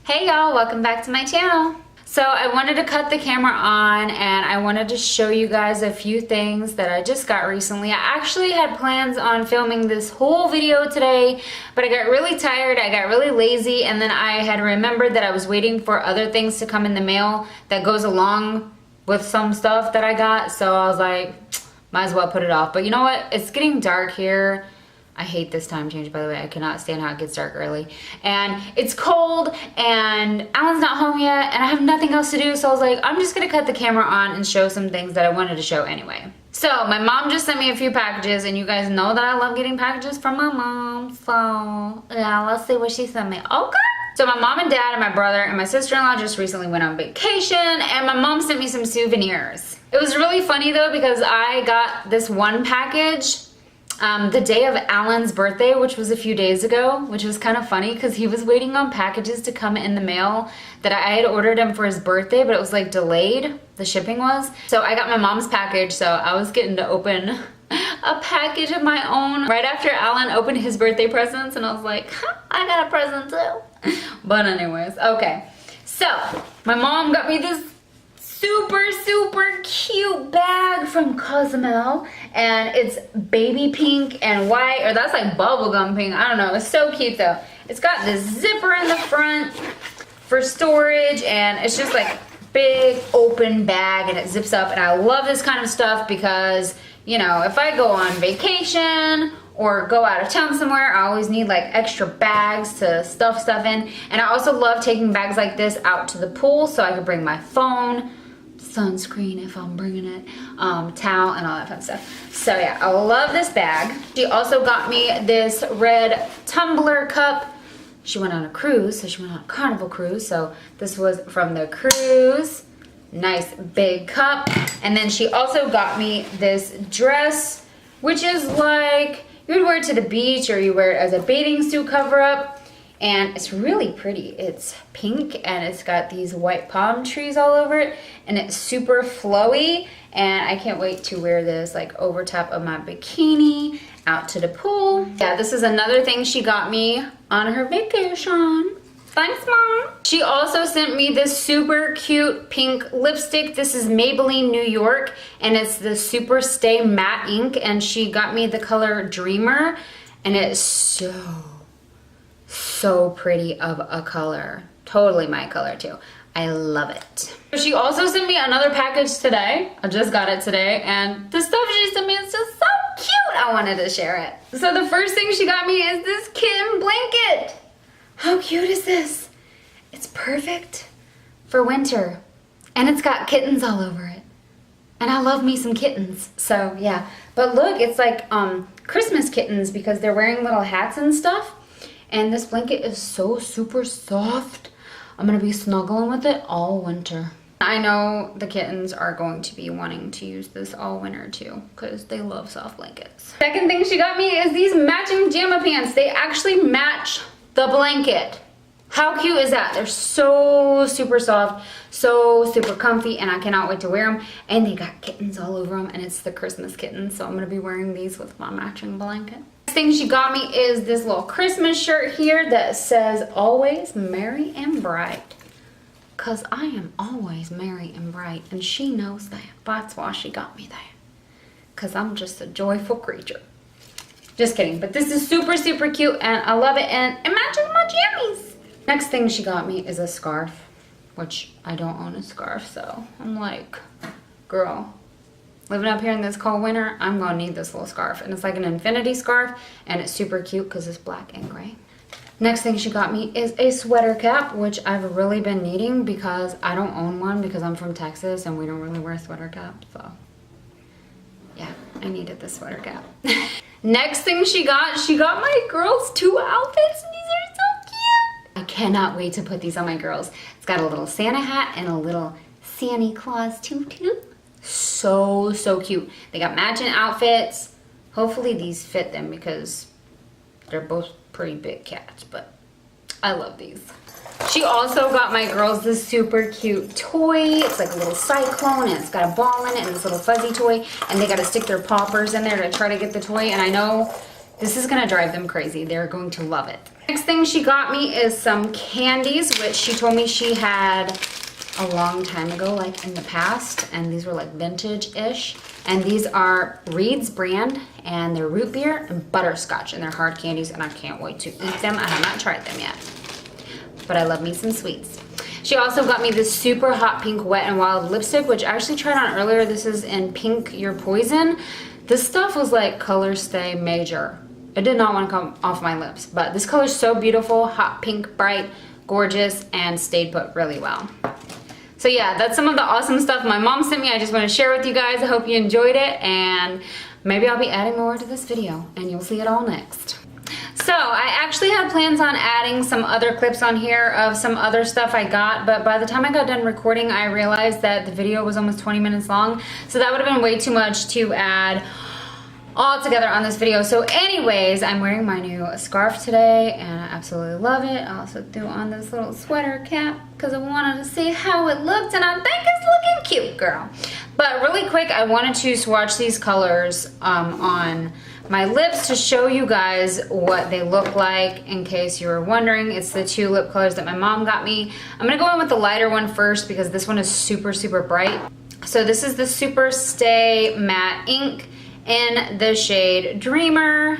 Hey y'all, welcome back to my channel. So I wanted to cut the camera on and I wanted to show you guys a few things that I just got recently. I actually had plans on filming this whole video today, but I got really tired, I got really lazy, and then I had remembered that I was waiting for other things to come in the mail that goes along with some stuff that I got. So I was like, might as well put it off. But you know what? It's getting dark here. I hate this time change, by the way. I cannot stand how it gets dark early. And it's cold, and Alan's not home yet, and I have nothing else to do, so I was like, I'm just gonna cut the camera on and show some things that I wanted to show anyway. So, my mom just sent me a few packages, and you guys know that I love getting packages from my mom, so yeah, let's see what she sent me. Okay. So my mom and dad and my brother and my sister-in-law just recently went on vacation, and my mom sent me some souvenirs. It was really funny though, because I got this one package the day of Alan's birthday, which was a few days ago, which was kind of funny because he was waiting on packages to come in the mail that I had ordered him for his birthday, but it was like delayed, the shipping was. So I got my mom's package, so I was getting to open a package of my own right after Alan opened his birthday presents, and I was like, I got a present too. But anyways, okay. So my mom got me this super cute bag from Cozumel, and it's baby pink and white, or that's like bubblegum pink, I don't know. It's so cute though. It's got this zipper in the front for storage, and it's just like big open bag, and it zips up, and I love this kind of stuff because, you know, if I go on vacation or go out of town somewhere, I always need like extra bags to stuff stuff in. And I also love taking bags like this out to the pool so I can bring my phone, sunscreen if I'm bringing it, towel, and all that fun stuff. So yeah, I love this bag. She also got me this red tumbler cup. She went on a cruise, so she went on a Carnival cruise, so this was from the cruise. Nice big cup. And then she also got me this dress, which is like, you would wear it to the beach or you wear it as a bathing suit cover up. And it's really pretty. It's pink and it's got these white palm trees all over it, and it's super flowy, and I can't wait to wear this like over top of my bikini out to the pool. Yeah, this is another thing she got me on her vacation. Thanks, Mom. She also sent me this super cute pink lipstick. This is Maybelline New York, and it's the Super Stay Matte Ink, and she got me the color Dreamer, and it's so pretty of a color. Totally my color too. I love it. She also sent me another package today. I just got it today, and the stuff she sent me is just so cute. I wanted to share it. So the first thing she got me is this kitten blanket. How cute is this? It's perfect for winter, and it's got kittens all over it. And I love me some kittens, so yeah. But look, it's like Christmas kittens because they're wearing little hats and stuff. And this blanket is so super soft. I'm gonna be snuggling with it all winter. I know the kittens are going to be wanting to use this all winter too, because they love soft blankets. Second thing she got me is these matching pajama pants. They actually match the blanket. How cute is that? They're so super soft, so super comfy, and I cannot wait to wear them. And they got kittens all over them, and it's the Christmas kittens, so I'm gonna be wearing these with my matching blanket. Next thing she got me is this little Christmas shirt here that says always merry and bright, because I am always merry and bright, and she knows that. That's why she got me that, because I'm just a joyful creature. Just kidding, but this is super cute, and I love it, and it matches my jammies. Next thing she got me is a scarf, which I don't own a scarf, so I'm like, girl, living up here in this cold winter, I'm gonna need this little scarf. And it's like an infinity scarf, and it's super cute because it's black and gray. Next thing she got me is a sweater cap, which I've really been needing because I don't own one because I'm from Texas and we don't really wear sweater caps, so yeah, I needed this sweater cap. Next thing she got my girls 2 outfits, and these are so cute. I cannot wait to put these on my girls. It's got a little Santa hat and a little Santa Claus tutu. So cute. They got matching outfits. Hopefully these fit them because they're both pretty big cats, but I love these. She also got my girls this super cute toy. It's like a little cyclone, and it's got a ball in it and this little fuzzy toy, and they got to stick their poppers in there to try to get the toy, and I know this is gonna drive them crazy. They're going to love it. Next thing she got me is some candies, which she told me she had a long time ago, like in the past, and these were like vintage-ish. And these are Reed's brand, and they're root beer and butterscotch, and they're hard candies, and I can't wait to eat them. I have not tried them yet, but I love me some sweets. She also got me this super hot pink Wet n Wild lipstick, which I actually tried on earlier. This is in Pink Your Poison. This stuff was like color stay major. It did not want to come off my lips, but this color is so beautiful, hot pink, bright, gorgeous, and stayed put really well. So yeah, that's some of the awesome stuff my mom sent me. I just want to share with you guys. I hope you enjoyed it, and maybe I'll be adding more to this video, and you'll see it all next. So I actually had plans on adding some other clips on here of some other stuff I got, but by the time I got done recording, I realized that the video was almost 20 minutes long, so that would have been way too much to add all together on this video. So anyways, I'm wearing my new scarf today, and I absolutely love it. I also threw on this little sweater cap because I wanted to see how it looked, and I think it's looking cute, girl. But really quick, I wanted to swatch these colors on my lips to show you guys what they look like, in case you were wondering. It's the two lip colors that my mom got me. I'm gonna go in with the lighter one first because this one is super, super bright. So this is the Super Stay Matte Ink in the shade Dreamer.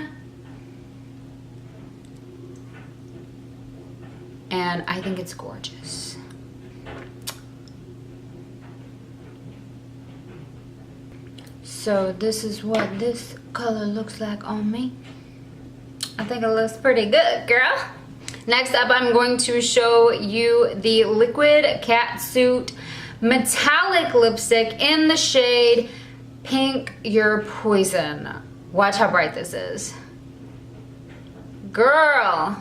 And I think it's gorgeous. So this is what this color looks like on me. I think it looks pretty good, girl. Next up, I'm going to show you the Liquid Catsuit Metallic Lipstick in the shade Pink Your Poison. Watch how bright this is. Girl.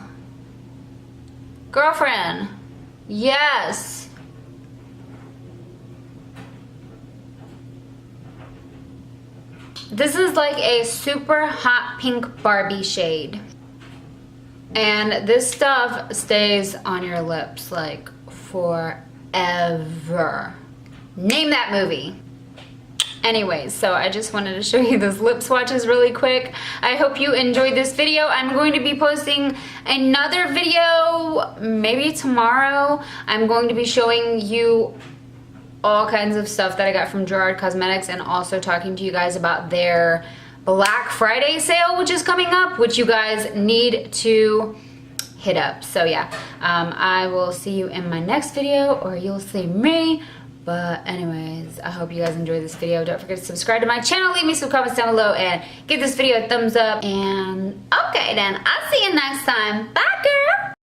Girlfriend. Yes. This is like a super hot pink Barbie shade. And this stuff stays on your lips like forever. Name that movie. Anyways, so I just wanted to show you those lip swatches really quick. I hope you enjoyed this video. I'm going to be posting another video maybe tomorrow. I'm going to be showing you all kinds of stuff that I got from Gerard Cosmetics, and also talking to you guys about their Black Friday sale, which is coming up, which you guys need to hit up. So yeah, I will see you in my next video, or you'll see me. But anyways, I hope you guys enjoyed this video. Don't forget to subscribe to my channel, leave me some comments down below, and give this video a thumbs up. And okay then, I'll see you next time. Bye, girl.